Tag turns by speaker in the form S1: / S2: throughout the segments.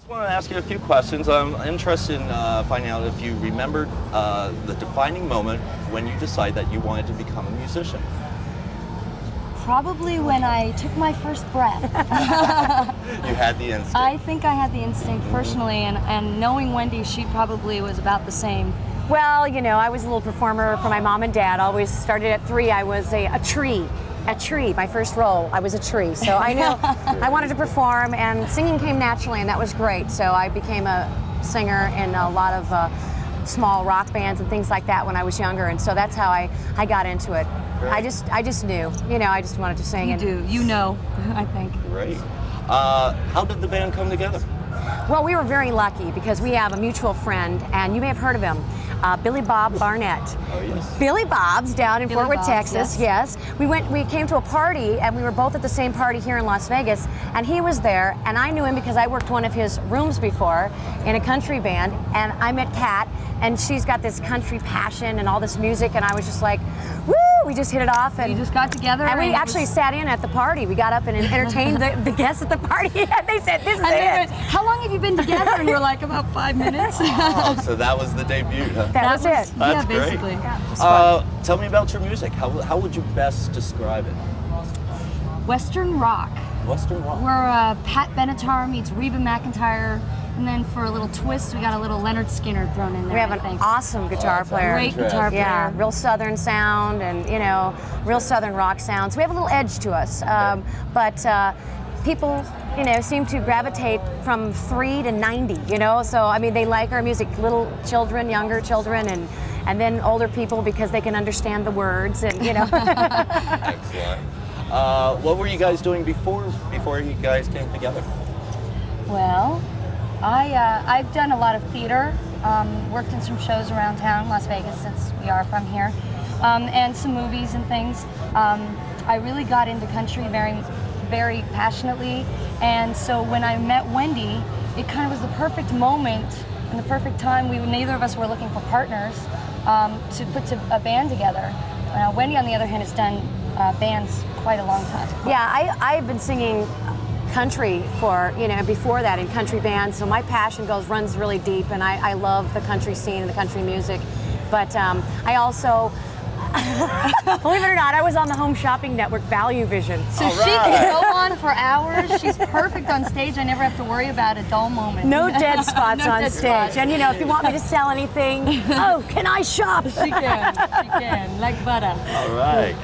S1: just want to ask you a few questions. I'm interested in finding out if you remembered the defining moment when you decided that you wanted to become a musician.
S2: Probably when I took my first breath.
S1: You had the instinct.
S2: I think I had the instinct personally, and knowing Wendy, she probably was about the same.
S3: Well, you know, I was a little performer for my mom and dad. Always started at 3. I was a tree. A tree, my first role, I was a tree. So I knew I wanted to perform, and singing came naturally, and that was great. So I became a singer in a lot of small rock bands and things like that when I was younger, and so that's how I got into it.
S1: Great.
S3: I just knew, you know, I just wanted to sing.
S2: You know, I think.
S1: Great. How did the band come together?
S3: Well, we were very lucky because we have a mutual friend, and you may have heard of him, Billy Bob Barnett.
S1: Oh, yes.
S3: Billy Bob's down in
S2: Billy
S3: Fort Worth,
S2: Bob's,
S3: Texas. Yes. We came to a party, and we were both at the same party here in Las Vegas, and he was there, and I knew him because I worked one of his rooms before in a country band, and I met Kat, and she's got this country passion and all this music, and I was just like, woo! We just hit it off, and
S2: We just got together,
S3: and we actually sat in at the party. We got up and entertained the guests at the party, and they said, "This is it."
S2: How long have you been together? And we're like, about 5 minutes.
S1: Oh, so that was the debut, huh?
S3: That was it.
S2: Yeah,
S1: That's great.
S2: basically.
S1: Tell me about your music. How would you best describe it?
S2: Western rock.
S1: Western rock.
S2: We're Pat Benatar meets Reba McEntire, and then for a little twist, we got a little Leonard Skinner thrown in there.
S3: We have
S2: I
S3: an
S2: think.
S3: awesome guitar player.
S2: Great guitar player.
S3: Yeah, real Southern sound, and you know, real Southern rock sounds. We have a little edge to us, but people, you know, seem to gravitate from 3 to 90. You know, so I mean, they like our music. Little children, younger children, and then older people because they can understand the words, and you know.
S1: Excellent. What were you guys doing before you guys came together?
S2: Well, I've done a lot of theater, worked in some shows around town, Las Vegas, since we are from here, and some movies and things. I really got into country very, very passionately, and so when I met Wendy, it kind of was the perfect moment and the perfect time. Neither of us were looking for partners to put a band together. Wendy, on the other hand, has done bands quite a long time.
S3: Yeah, I've been singing country for, you know, before that in country bands, so my passion runs really deep, and I love the country scene and the country music. But I also, believe it or not, I was on the Home Shopping Network Value Vision.
S2: So she can go on for hours. She's perfect on stage. I never have to worry about a dull moment.
S3: No dead spots
S2: No
S3: on
S2: dead
S3: stage.
S2: spots.
S3: And you know, if you want me to sell anything, oh, can I shop?
S2: She can, like butter.
S1: All right.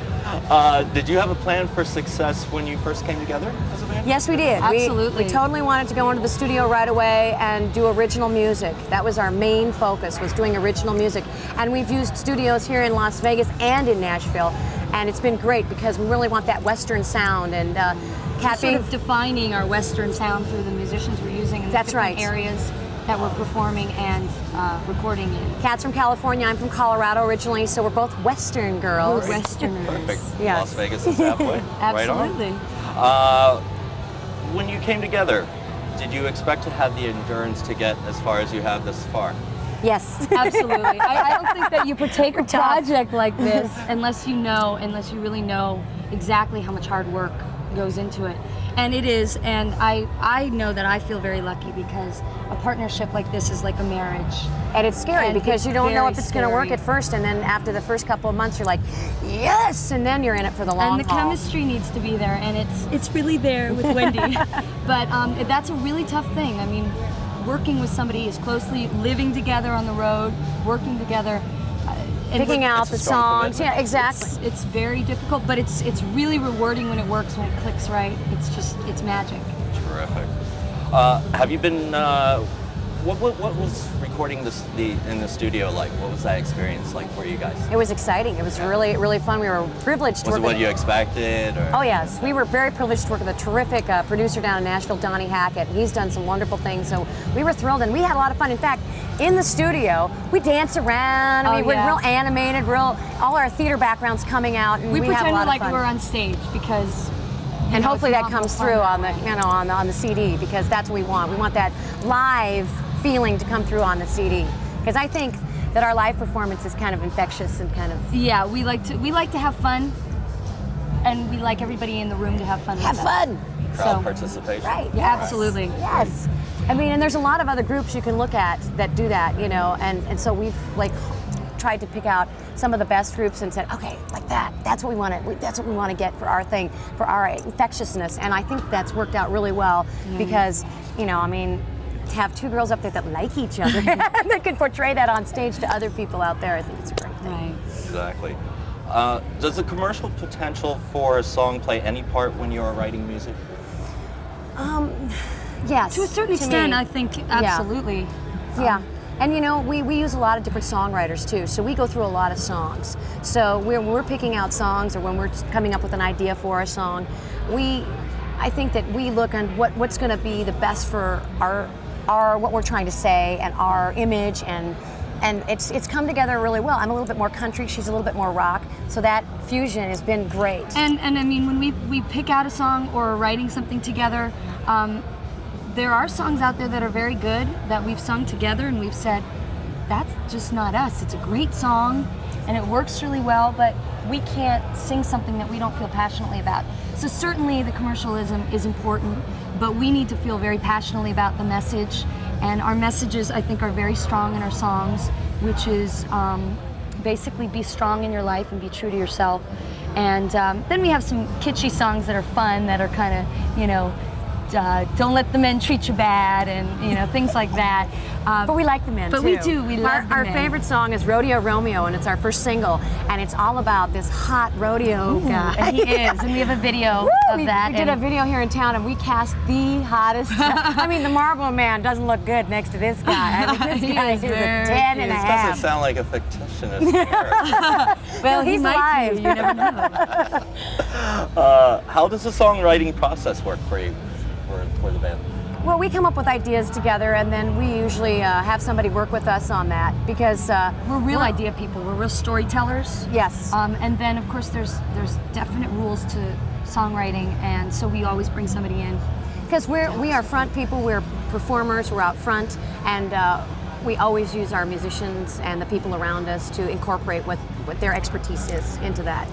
S1: Did you have a plan for success when you first came together as a band?
S3: Yes, we did.
S2: Absolutely.
S3: We totally wanted to go into the studio right away and do original music. That was our main focus, was doing original music. And we've used studios here in Las Vegas and in Nashville, and it's been great because we really want that Western sound. And Kat
S2: Sort of defining our Western sound through the musicians we're using in the different areas that we're performing and recording in.
S3: Kat's from California, I'm from Colorado originally, so we're both Western girls.
S2: We're Westerners.
S1: Perfect.
S3: Yes.
S1: Las Vegas is halfway.
S2: Absolutely.
S1: Right on. When you came together, did you expect to have the endurance to get as far as you have this far?
S3: Yes.
S2: Absolutely. I don't think that you partake a
S3: We're tough.
S2: project like this unless you really know exactly how much hard work goes into it. And it is, and I know that I feel very lucky because a partnership like this is like a marriage.
S3: And it's scary because you don't know if it's going to work
S2: scary.
S3: at first, and then after the first couple of months you're like, yes, and then you're in it for the long
S2: And the
S3: haul.
S2: chemistry needs to be there, and it's really there with Wendy. But that's a really tough thing. I mean, working with somebody is closely living together on the road, working together.
S3: Picking out the songs, yeah, exactly.
S2: It's very difficult, but it's really rewarding when it works, when it clicks right. It's magic.
S1: Terrific. Have you been? What was recording in the studio like? What was that experience like for you guys?
S3: It was exciting. It was really fun. We were privileged to
S1: Was
S3: work
S1: it what you expected? Or?
S3: Oh yes, we were very privileged to work with a terrific producer down in Nashville, Donnie Hackett. He's done some wonderful things, so we were thrilled and we had a lot of fun. In fact, in the studio, we danced around. I mean, we're real animated, all our theater backgrounds coming out, and we had a
S2: pretended
S3: lot of
S2: like
S3: fun.
S2: we were on stage because.
S3: And hopefully that comes through on the, on the CD, because that's what we want. We want that live feeling to come through on the CD, because I think that our live performance is kind of infectious and kind of.
S2: Yeah, we like to have fun, and we like everybody in the room to have fun.
S3: Have fun.
S1: Crowd participation.
S3: Right.
S2: Yeah, absolutely.
S3: Yes. I mean, and there's a lot of other groups you can look at that do that, you know, and so we've like tried to pick out some of the best groups and said, okay, like that, that's what we want to, that's what we want to get for our thing, for our infectiousness, and I think that's worked out really well because, you know, I mean, to have two girls up there that like each other and that can portray that on stage to other people out there, I think it's a great thing.
S2: Right.
S1: Exactly. Does the commercial potential for a song play any part when you're writing music?
S3: Yes.
S2: To a certain extent, I think absolutely.
S3: Yeah. And you know, we use a lot of different songwriters too, so we go through a lot of songs. So when we're picking out songs or when we're coming up with an idea for a song, I think that we look on what's going to be the best for our what we're trying to say and our image, and it's come together really well. I'm a little bit more country, she's a little bit more rock, so that fusion has been great.
S2: And I mean, when we pick out a song or are writing something together, there are songs out there that are very good that we've sung together and we've said, that's just not us. It's a great song and it works really well, but we can't sing something that we don't feel passionately about. So certainly the commercialism is important, but we need to feel very passionately about the message, and our messages, I think, are very strong in our songs, which is basically be strong in your life and be true to yourself. And then we have some kitschy songs that are fun, that are kind of, you know, don't let the men treat you bad, and you know, things like that.
S3: But we like the men
S2: too. But we do. We love
S3: our favorite song is Rodeo Romeo, and it's our first single, and it's all about this hot rodeo guy.
S2: And he is, and we have a video of that.
S3: We did a video here in town, and we cast the hottest. I mean, the Marlboro Man doesn't look good next to this guy. I mean, this guy is a 10 and a half.
S1: This doesn't sound like a fictitious character.
S2: Well,
S3: he's
S2: might
S3: alive.
S2: be. You never know.
S1: How does the songwriting process work for you, for the band?
S3: Well, we come up with ideas together, and then we usually have somebody work with us on that, because
S2: we're real idea people. We're real storytellers.
S3: Yes.
S2: And then, of course, there's definite rules to songwriting, and so we always bring somebody in.
S3: Because we are front people, we're performers, we're out front, and we always use our musicians and the people around us to incorporate what their expertise is into that.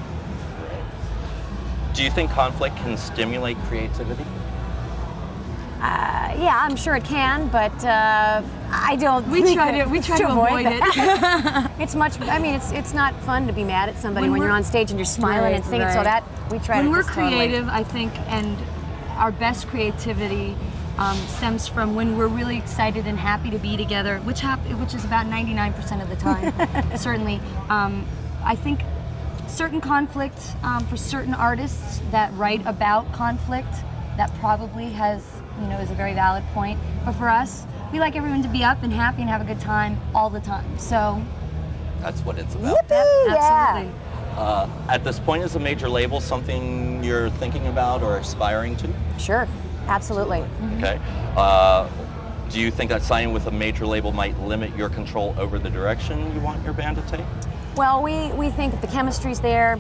S1: Do you think conflict can stimulate creativity?
S3: Yeah, I'm sure it can, but I don't.
S2: We try to avoid it.
S3: It's much. I mean, it's not fun to be mad at somebody when you're on stage and you're smiling and singing. So that we try to.
S2: When we're creative, I think, and our best creativity stems from when we're really excited and happy to be together, which is about 99% of the time. Certainly, I think certain conflict for certain artists that write about conflict, that probably has, you know, is a very valid point. But for us, we like everyone to be up and happy and have a good time all the time. So
S1: that's what it's about.
S2: Absolutely.
S1: At this point, is a major label something you're thinking about or aspiring to?
S3: Sure, absolutely.
S1: Okay. Do you think that signing with a major label might limit your control over the direction you want your band to take?
S3: Well, we think if the chemistry's there,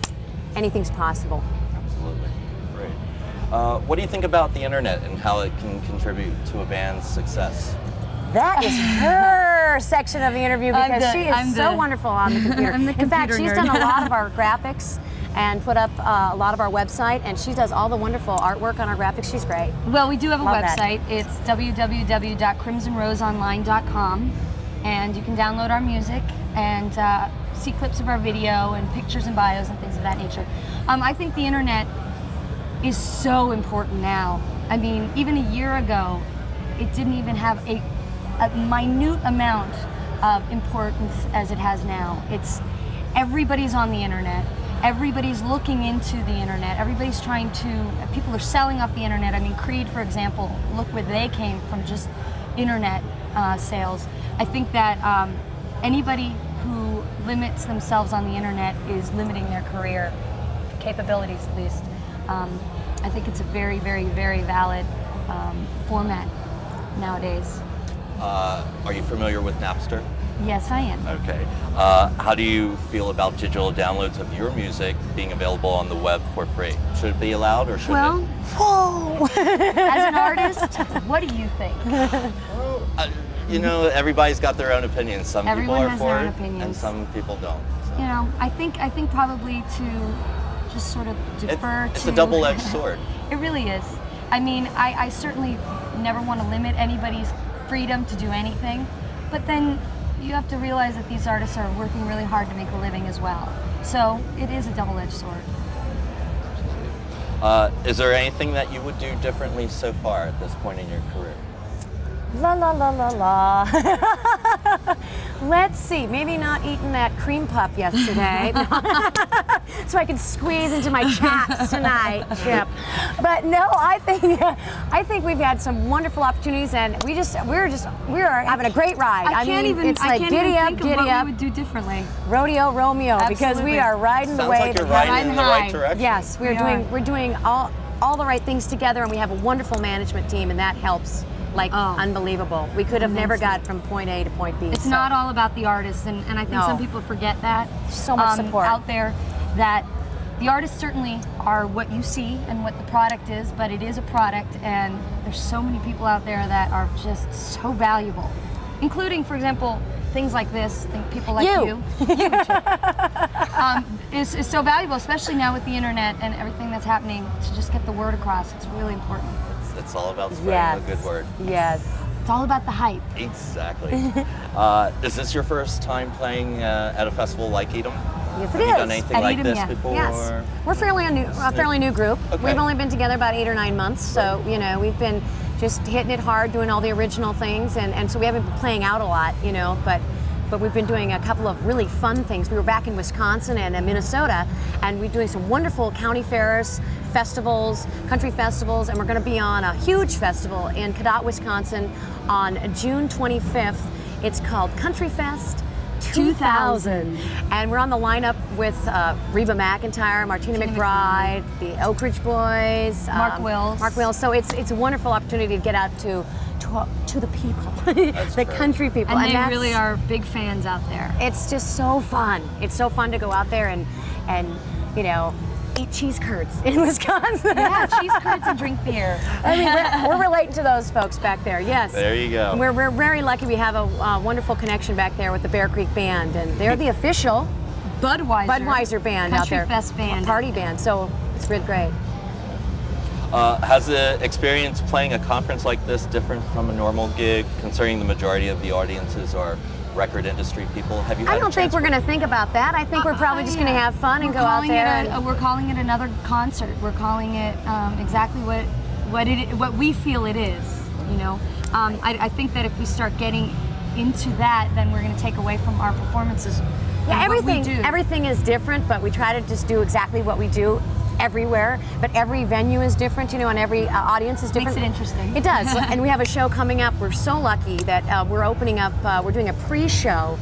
S3: anything's possible.
S1: Absolutely. Great. What do you think about the internet and how it can contribute to a band's success?
S3: That is her section of the interview, because she is so wonderful on the computer. In fact, she's done a lot of our graphics and put up a lot of our website, and she does all the wonderful artwork on our graphics. She's great.
S2: Well, we do have a website.
S3: That.
S2: It's www.crimsonroseonline.com, and you can download our music and see clips of our video and pictures and bios and things of that nature. I think the internet is so important now. I mean, even a year ago, it didn't even have a minute amount of importance as it has now. Everybody's on the internet. Everybody's looking into the internet. Everybody's trying to, people are selling off the internet. I mean, Creed, for example, look where they came from, just internet sales. I think that anybody who limits themselves on the internet is limiting their career capabilities, at least. I think it's a very, very, very valid format nowadays.
S1: Are you familiar with Napster?
S2: Yes, I am.
S1: Okay. How do you feel about digital downloads of your music being available on the web for free? Should it be allowed or shouldn't it?
S3: Whoa!
S2: As an artist, what do you think?
S1: You know, everybody's got their own opinions. Some people are for it, and some people don't. So.
S2: You know, I think probably to just sort of defer to.
S1: It's a double-edged sword.
S2: It really is. I mean, I certainly never want to limit anybody's freedom to do anything, but then you have to realize that these artists are working really hard to make a living as well. So it is a double-edged sword.
S1: Is there anything that you would do differently so far at this point in your career?
S3: La la la la la. Let's see, maybe not eating that cream puff yesterday. So I can squeeze into my chaps tonight, Chip. But no, I think we've had some wonderful opportunities, and we're having a great ride.
S2: I can't even think of what we would do differently.
S3: Rodeo Romeo.
S2: Absolutely.
S3: Because we are riding the
S1: Sounds
S3: wave.
S1: like you're riding in the right direction.
S3: Yes, we're doing all the right things together, and we have a wonderful management team, and that helps. Like, unbelievable. We could have never got from point A to point B.
S2: It's not all about the artists, and I think some people forget that.
S3: So much support
S2: out there, that the artists certainly are what you see and what the product is, but it is a product, and there's so many people out there that are just so valuable, including, for example, things like this. People like you. Is so valuable, especially now with the internet and everything that's happening, to just get the word across. It's really important.
S1: It's all about spreading a good word.
S3: Yes.
S2: It's all about the hype.
S1: Exactly. Is this your first time playing at a festival like Edom?
S3: Yes,
S1: Have you done anything like this before?
S3: Yes. We're a fairly new group.
S1: Okay.
S3: We've only been together about 8 or 9 months, so you know we've been just hitting it hard, doing all the original things, and so we haven't been playing out a lot, you know, but we've been doing a couple of really fun things. We were back in Wisconsin and Minnesota, and we're doing some wonderful county fairs, festivals, country festivals, and we're going to be on a huge festival in Cadott, Wisconsin on June 25th. It's called Country Fest 2000. And we're on the lineup with Reba McEntire, Martina McBride, the Oak Ridge Boys,
S2: Mark Wills. So
S3: it's a wonderful opportunity to get out to the people, the country people.
S2: And they really are big fans out there.
S3: It's just so fun. It's so fun to go out there and you know, eat cheese curds in Wisconsin.
S2: Yeah, cheese curds and drink beer.
S3: I mean, we're relating to those folks back there, yes.
S1: There you go.
S3: We're very lucky. We have a wonderful connection back there with the Bear Creek Band, and they're the official Budweiser band out there.
S2: Country Fest band.
S3: Party band, so it's really great.
S1: Has the experience playing a conference like this different from a normal gig, considering the majority of the audiences are record industry people? Have you had
S3: I don't think we're going to think about that. I think we're probably just going to have fun and go out there.
S2: We're calling it another concert. We're calling it exactly what we feel it is. You know, I think that if we start getting into that, then we're going to take away from our performances.
S3: Yeah, everything is different, but we try to just do exactly what we do everywhere, but every venue is different, you know, and every audience is different.
S2: Makes it interesting.
S3: It does. And we have a show coming up. We're so lucky that we're opening up, we're doing a pre-show.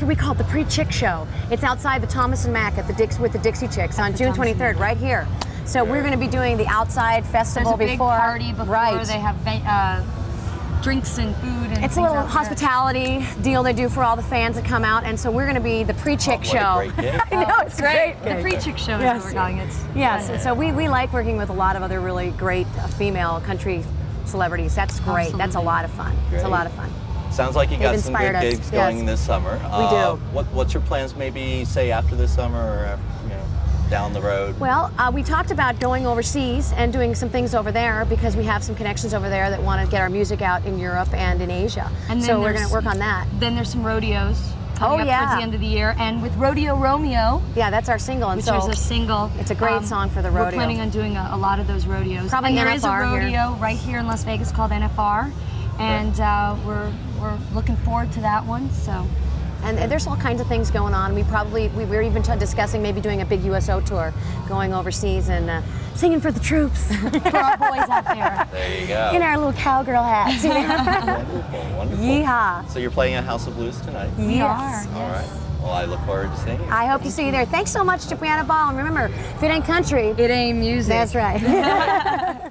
S3: We call it the Pre-Chick Show. It's outside the Thomas and Mack at with the Dixie Chicks on June 23rd, right here. So we're going to be doing the outside festival
S2: There's a big party before they have drinks and food and
S3: it's a little hospitality deal they do for all the fans that come out, and so we're going to be the Pre-Chick Show.
S1: Great gig.
S3: I know, it's great.
S2: The Pre-Chick Show is what we're calling it.
S3: Yes, and so we like working with a lot of other really great female country celebrities. That's great.
S2: Absolutely.
S3: That's a lot of fun.
S1: Great.
S3: It's a lot of fun.
S1: Sounds like you got some
S3: inspired
S1: good
S3: us.
S1: gigs going this summer.
S3: We do.
S1: What's your plans maybe, say, after this summer or, you know, down the road?
S3: Well, we talked about going overseas and doing some things over there because we have some connections over there that want to get our music out in Europe and in Asia. And so we're going to work on that.
S2: Then there's some rodeos coming up towards the end of the year, and with Rodeo Romeo.
S3: Yeah, that's our single. And
S2: which is a single.
S3: It's a great song for the rodeo.
S2: We're planning on doing a lot of those rodeos.
S3: Probably
S2: and there
S3: NFR
S2: is a rodeo right here in Las Vegas called NFR, and we're looking forward to that one. So.
S3: And there's all kinds of things going on. We were even discussing maybe doing a big USO tour, going overseas and singing for the troops.
S2: For our boys out there.
S1: There you go.
S3: In our little cowgirl hats.
S1: Wonderful, wonderful.
S3: Yeehaw.
S1: So you're playing at House of Blues tonight?
S2: We are,
S1: yes. All right. Well, I look forward to seeing you.
S3: I hope to see you there. Thanks so much, Japanna Ball. And remember, if it ain't country,
S2: it ain't music.
S3: That's right.